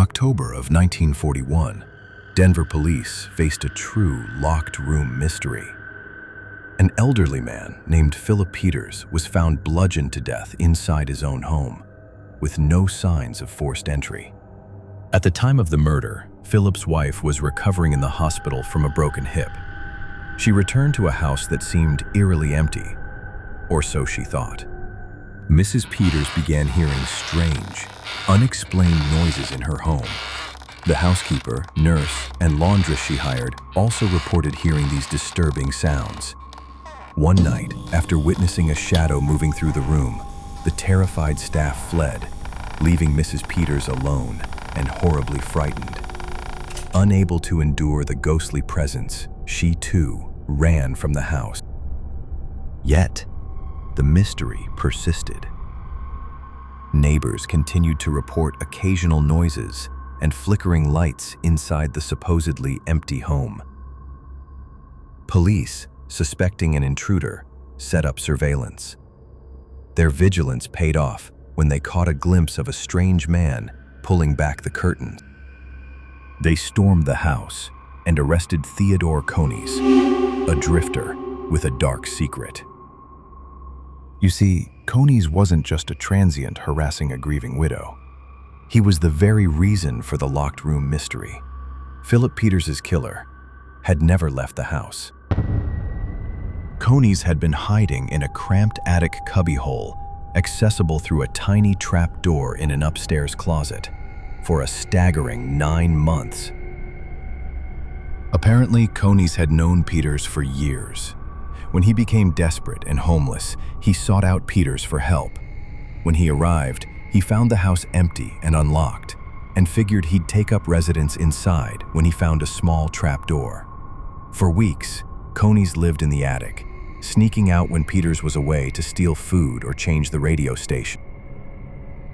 October of 1941, Denver police faced a true locked-room mystery. An elderly man named Philip Peters was found bludgeoned to death inside his own home, with no signs of forced entry. At the time of the murder, Philip's wife was recovering in the hospital from a broken hip. She returned to a house that seemed eerily empty, or so she thought. Mrs. Peters began hearing strange, unexplained noises in her home. The housekeeper, nurse, and laundress she hired also reported hearing these disturbing sounds. One night, after witnessing a shadow moving through the room, the terrified staff fled, leaving Mrs. Peters alone and horribly frightened. Unable to endure the ghostly presence, she too ran from the house. Yet, the mystery persisted. Neighbors continued to report occasional noises and flickering lights inside the supposedly empty home. Police, suspecting an intruder, set up surveillance. Their vigilance paid off when they caught a glimpse of a strange man pulling back the curtains. They stormed the house and arrested Theodore Conies, a drifter with a dark secret. You see, Conies wasn't just a transient harassing a grieving widow. He was the very reason for the locked room mystery. Philip Peters' killer had never left the house. Conies had been hiding in a cramped attic cubbyhole, accessible through a tiny trap door in an upstairs closet, for a staggering 9 months. Apparently, Conies had known Peters for years. When he became desperate and homeless, he sought out Peters for help. When he arrived, he found the house empty and unlocked, and figured he'd take up residence inside when he found a small trap door. For weeks, Conies lived in the attic, sneaking out when Peters was away to steal food or change the radio station.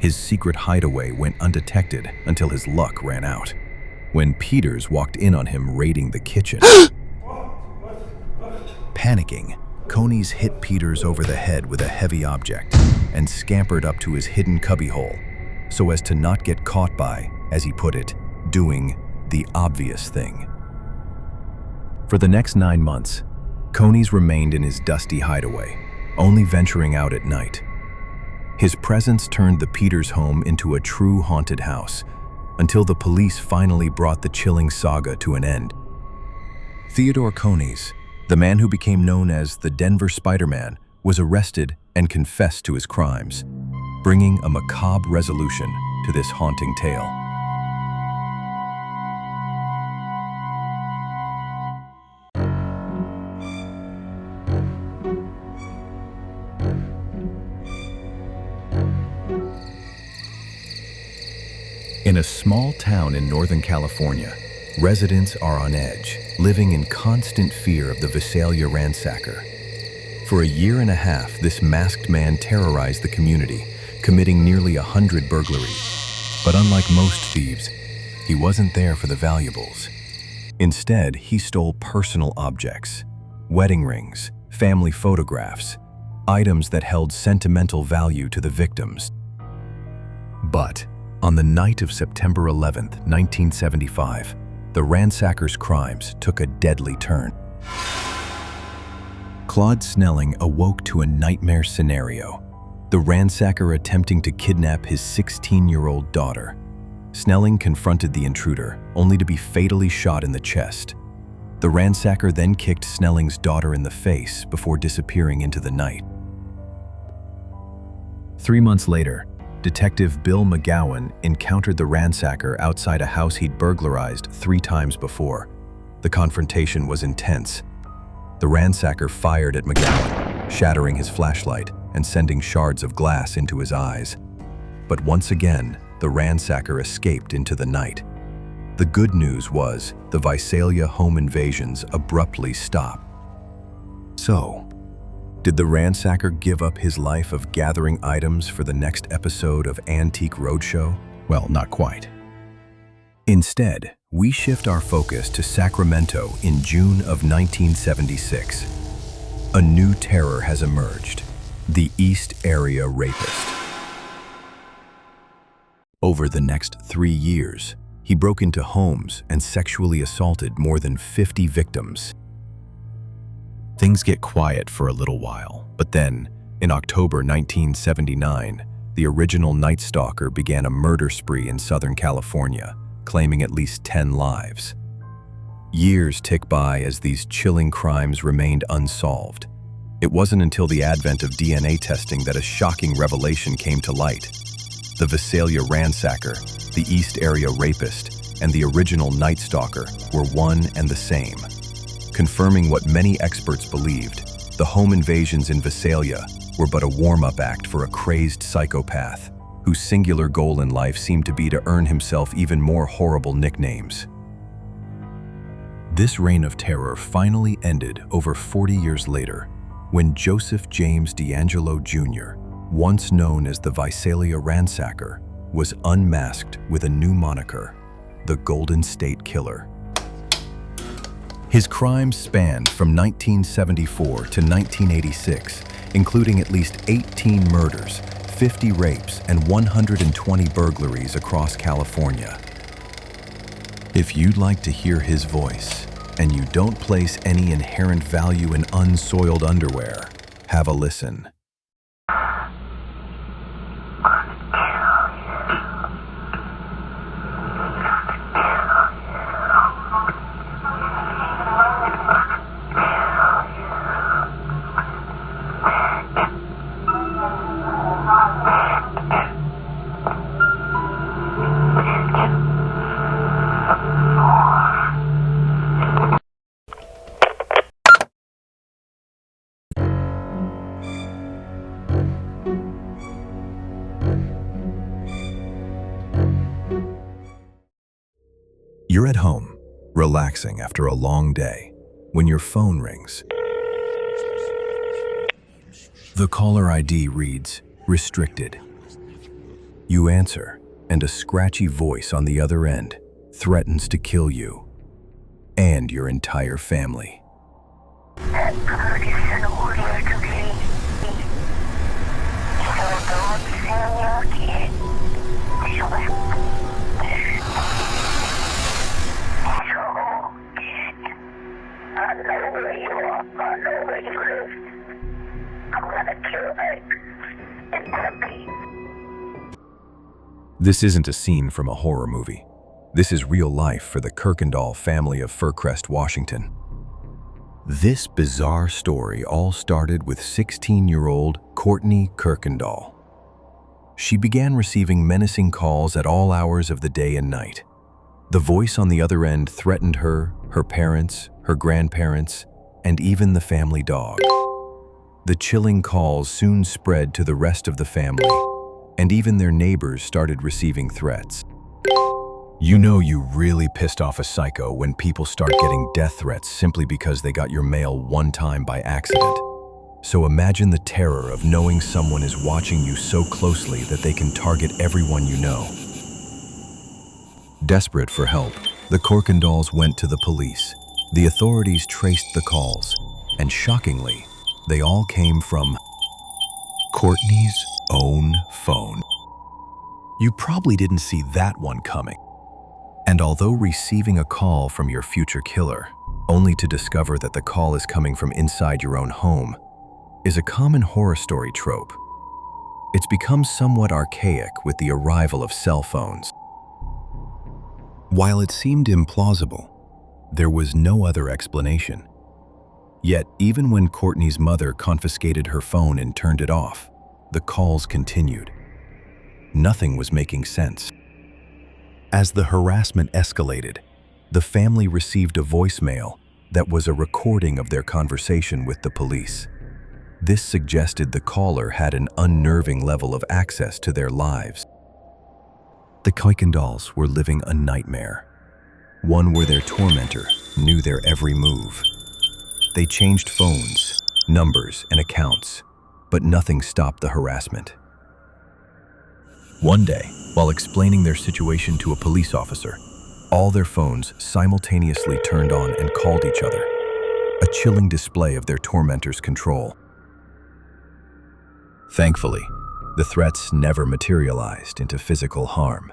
His secret hideaway went undetected until his luck ran out, when Peters walked in on him raiding the kitchen. Panicking, Conies hit Peters over the head with a heavy object and scampered up to his hidden cubbyhole so as to not get caught by, as he put it, doing the obvious thing. For the next 9 months, Conies remained in his dusty hideaway, only venturing out at night. His presence turned the Peters home into a true haunted house, until the police finally brought the chilling saga to an end. Theodore Conies, the man who became known as the Denver Spider-Man, was arrested and confessed to his crimes, bringing a macabre resolution to this haunting tale. In a small town in Northern California, residents are on edge, living in constant fear of the Visalia Ransacker. For a year and a half, this masked man terrorized the community, committing nearly 100 burglaries. But unlike most thieves, he wasn't there for the valuables. Instead, he stole personal objects, wedding rings, family photographs, items that held sentimental value to the victims. But on the night of September 11th, 1975, the Ransacker's crimes took a deadly turn. Claude Snelling awoke to a nightmare scenario, the Ransacker attempting to kidnap his 16-year-old daughter. Snelling confronted the intruder, only to be fatally shot in the chest. The Ransacker then kicked Snelling's daughter in the face before disappearing into the night. 3 months later, Detective Bill McGowan encountered the Ransacker outside a house he'd burglarized 3 times before. The confrontation was intense. The Ransacker fired at McGowan, shattering his flashlight and sending shards of glass into his eyes. But once again, the Ransacker escaped into the night. The good news was the Visalia home invasions abruptly stopped. So, did the Ransacker give up his life of gathering items for the next episode of Antique Roadshow? Well, not quite. Instead, we shift our focus to Sacramento in June of 1976. A new terror has emerged: the East Area Rapist. Over the next 3 years, he broke into homes and sexually assaulted more than 50 victims. Things get quiet for a little while, but then, in October 1979, the original Night Stalker began a murder spree in Southern California, claiming at least 10 lives. Years tick by as these chilling crimes remained unsolved. It wasn't until the advent of DNA testing that a shocking revelation came to light. The Visalia Ransacker, the East Area Rapist, and the original Night Stalker were one and the same. Confirming what many experts believed, the home invasions in Visalia were but a warm-up act for a crazed psychopath, whose singular goal in life seemed to be to earn himself even more horrible nicknames. This reign of terror finally ended over 40 years later, when Joseph James D'Angelo Jr., once known as the Visalia Ransacker, was unmasked with a new moniker, the Golden State Killer. His crimes spanned from 1974 to 1986, including at least 18 murders, 50 rapes, and 120 burglaries across California. If you'd like to hear his voice, and you don't place any inherent value in unsoiled underwear, have a listen. You're at home, relaxing after a long day, when your phone rings. The caller ID reads, "Restricted." You answer, and a scratchy voice on the other end threatens to kill you and your entire family. This isn't a scene from a horror movie. This is real life for the Kuykendall family of Fircrest, Washington. This bizarre story all started with 16-year-old Courtney Kuykendall. She began receiving menacing calls at all hours of the day and night. The voice on the other end threatened her, her parents, her grandparents, and even the family dog. The chilling calls soon spread to the rest of the family, and even their neighbors started receiving threats. You know you really pissed off a psycho when people start getting death threats simply because they got your mail one time by accident. So imagine the terror of knowing someone is watching you so closely that they can target everyone you know. Desperate for help, the Kuykendalls went to the police. The authorities traced the calls, and shockingly, they all came from Courtney's own phone. You probably didn't see that one coming. And although receiving a call from your future killer, only to discover that the call is coming from inside your own home, is a common horror story trope, it's become somewhat archaic with the arrival of cell phones. While it seemed implausible, there was no other explanation. Yet, even when Courtney's mother confiscated her phone and turned it off, the calls continued. Nothing was making sense. As the harassment escalated, the family received a voicemail that was a recording of their conversation with the police. This suggested the caller had an unnerving level of access to their lives. The Kuykendalls were living a nightmare, one where their tormentor knew their every move. They changed phones, numbers, and accounts, but nothing stopped the harassment. One day, while explaining their situation to a police officer, all their phones simultaneously turned on and called each other, a chilling display of their tormentor's control. Thankfully, The threats never materialized into physical harm.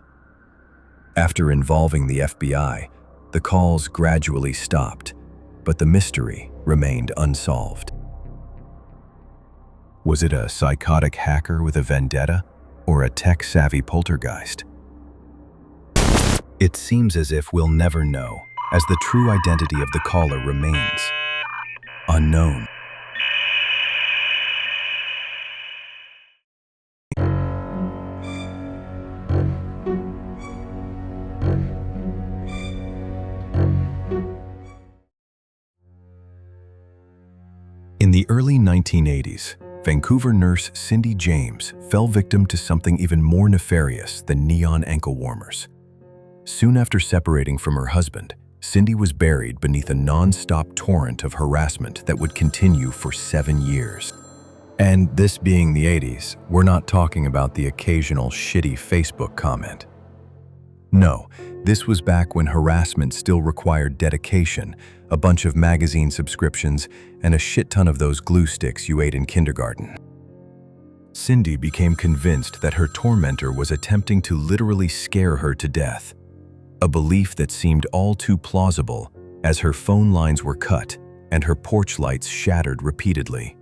After involving the FBI, the calls gradually stopped, but the mystery remained unsolved. Was it a psychotic hacker with a vendetta, or a tech-savvy poltergeist? It seems as if we'll never know, as the true identity of the caller remains unknown. In the early 1980s, Vancouver nurse Cindy James fell victim to something even more nefarious than neon ankle warmers. Soon after separating from her husband, Cindy was buried beneath a non-stop torrent of harassment that would continue for 7 years. And this being the 80s, we're not talking about the occasional shitty Facebook comment. No, this was back when harassment still required dedication, a bunch of magazine subscriptions, and a shit ton of those glue sticks you ate in kindergarten. Cindy became convinced that her tormentor was attempting to literally scare her to death, a belief that seemed all too plausible as her phone lines were cut and her porch lights shattered repeatedly.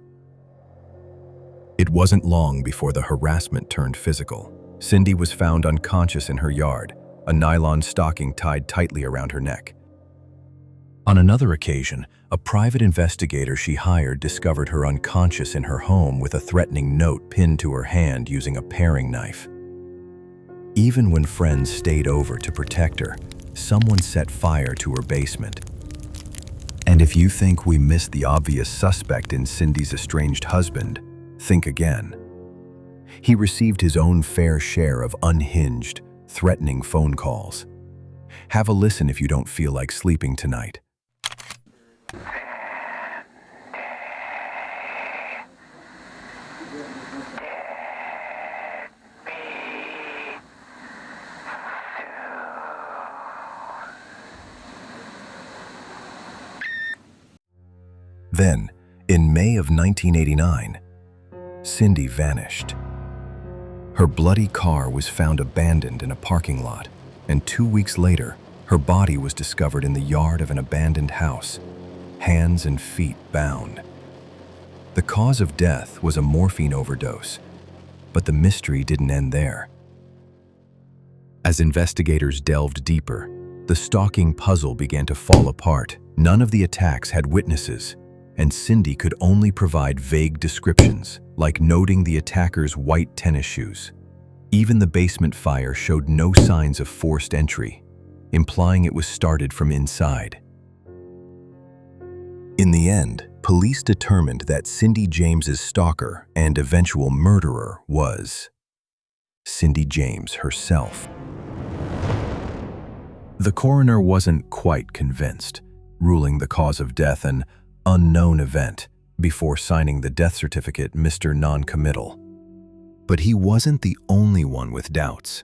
It wasn't long before the harassment turned physical. Cindy was found unconscious in her yard, a nylon stocking tied tightly around her neck. On another occasion, a private investigator she hired discovered her unconscious in her home with a threatening note pinned to her hand using a paring knife. Even when friends stayed over to protect her, someone set fire to her basement. And if you think we missed the obvious suspect in Cindy's estranged husband, think again. He received his own fair share of unhinged, threatening phone calls. Have a listen if you don't feel like sleeping tonight. Then, in May of 1989, Cindy vanished. Her bloody car was found abandoned in a parking lot, and 2 weeks later, her body was discovered in the yard of an abandoned house, hands and feet bound. The cause of death was a morphine overdose, but the mystery didn't end there. As investigators delved deeper, the stalking puzzle began to fall apart. None of the attacks had witnesses, and Cindy could only provide vague descriptions, like noting the attacker's white tennis shoes. Even the basement fire showed no signs of forced entry, implying it was started from inside. In the end, police determined that Cindy James's stalker and eventual murderer was Cindy James herself. The coroner wasn't quite convinced, ruling the cause of death an unknown event before signing the death certificate Mr. Non-Committal. But he wasn't the only one with doubts.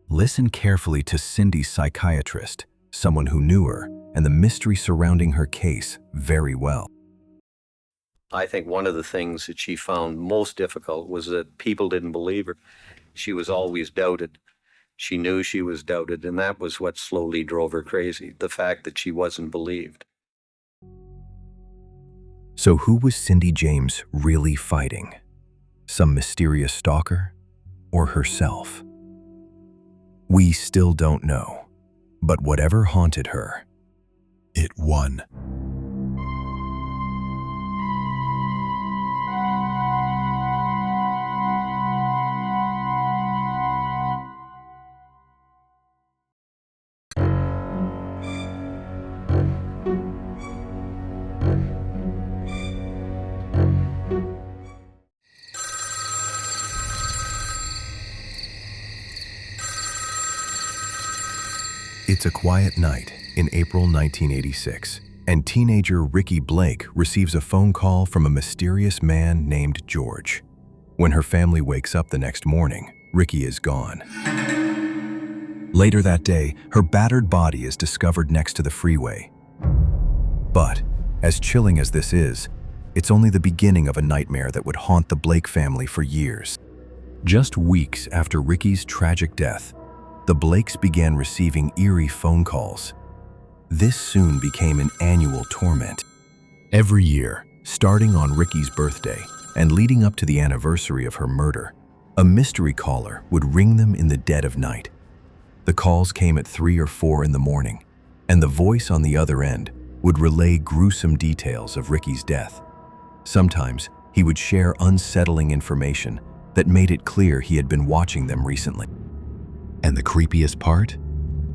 Listen carefully to Cindy's psychiatrist, someone who knew her and the mystery surrounding her case very well. I think one of the things that she found most difficult was that people didn't believe her. She was always doubted. She knew she was doubted, and that was what slowly drove her crazy, the fact that she wasn't believed. So who was Cindy James really fighting? Some mysterious stalker? Or herself? We still don't know, but whatever haunted her, it won. It's a quiet night in April 1986, and teenager Rickie Blake receives a phone call from a mysterious man named George. When her family wakes up the next morning, Rickie is gone. Later that day, her battered body is discovered next to the freeway. But, as chilling as this is, it's only the beginning of a nightmare that would haunt the Blake family for years. Just weeks after Rickie's tragic death, the Blakes began receiving eerie phone calls. This soon became an annual torment. Every year, starting on Rickie's birthday and leading up to the anniversary of her murder, a mystery caller would ring them in the dead of night. The calls came at 3 or 4 in the morning, and the voice on the other end would relay gruesome details of Rickie's death. Sometimes, he would share unsettling information that made it clear he had been watching them recently. And the creepiest part?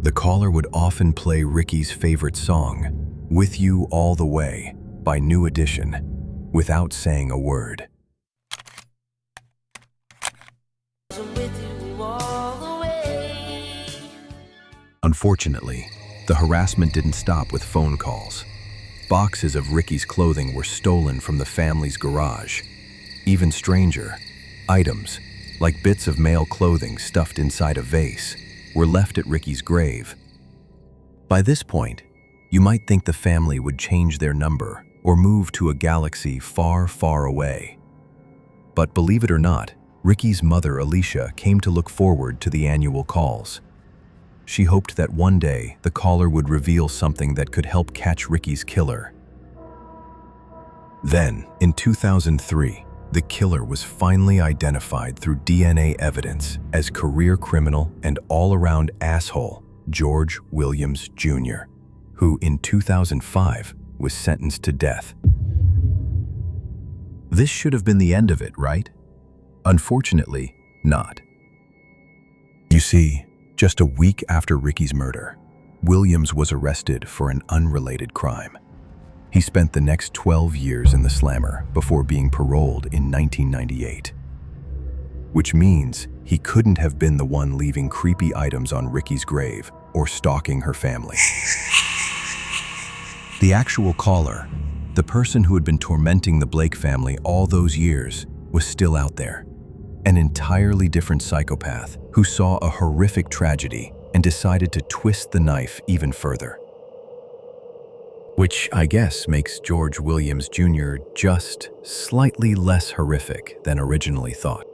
The caller would often play Rickie's favorite song, "With You All the Way" by New Edition, without saying a word. Unfortunately, the harassment didn't stop with phone calls. Boxes of Rickie's clothing were stolen from the family's garage. Even stranger, items, like bits of male clothing stuffed inside a vase, were left at Rickie's grave. By this point, you might think the family would change their number or move to a galaxy far, far away. But believe it or not, Rickie's mother, Alicia, came to look forward to the annual calls. She hoped that one day the caller would reveal something that could help catch Rickie's killer. Then, in 2003, the killer was finally identified through DNA evidence as career criminal and all-around asshole George Williams Jr., who in 2005 was sentenced to death. This should have been the end of it, right? Unfortunately, not. You see, just a week after Rickie's murder, Williams was arrested for an unrelated crime. He spent the next 12 years in the slammer before being paroled in 1998. Which means he couldn't have been the one leaving creepy items on Rickie's grave or stalking her family. The actual caller, the person who had been tormenting the Blake family all those years, was still out there. An entirely different psychopath who saw a horrific tragedy and decided to twist the knife even further. Which I guess makes George Williams Jr. just slightly less horrific than originally thought.